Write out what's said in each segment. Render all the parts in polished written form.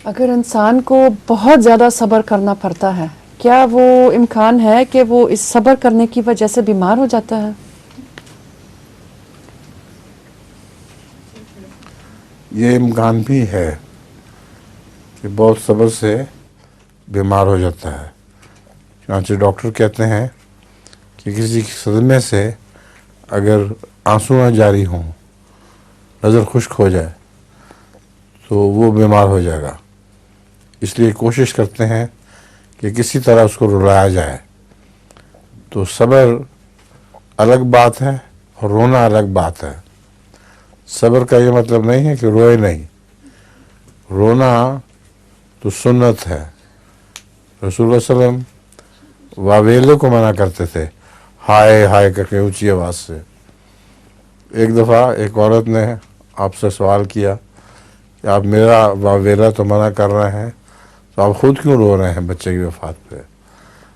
اگر انسان کو بہت زیادہ صبر کرنا پڑتا ہے، کیا وہ امکان ہے کہ وہ اس صبر کرنے کی وجہ سے بیمار ہو جاتا ہے؟ یہ امکان بھی ہے کہ بہت صبر سے بیمار ہو جاتا ہے. چنانچہ ڈاکٹر کہتے ہیں کہ کسی صدمے سے اگر آنسو نہ جاری ہوں، نظر خشک ہو جائے تو وہ بیمار ہو جائے گا. اس لیے کوشش کرتے ہیں کہ کسی طرح اس کو رلایا جائے. تو صبر الگ بات ہے اور رونا الگ بات ہے. صبر کا یہ مطلب نہیں ہے کہ روئے نہیں. رونا تو سنت ہے. رسول اللہ صلی اللہ علیہ وسلم واویلے کو منع کرتے تھے، ہائے ہائے کر کے اونچی آواز سے. ایک دفعہ ایک عورت نے آپ سے سوال کیا کہ آپ میرا واویلا تو منع کر رہے ہیں، تو آپ خود کیوں رو رہے ہیں بچے کی وفات پہ؟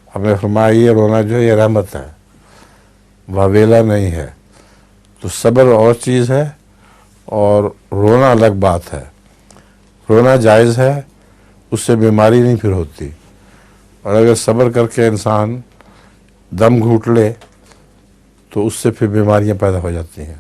آپ نے فرمایا یہ رونا جو ہے یہ رحمت ہے، واویلا نہیں ہے. تو صبر اور چیز ہے اور رونا الگ بات ہے. رونا جائز ہے، اس سے بیماری نہیں پھر ہوتی. اور اگر صبر کر کے انسان دم گھونٹ لے تو اس سے پھر بیماریاں پیدا ہو جاتی ہیں.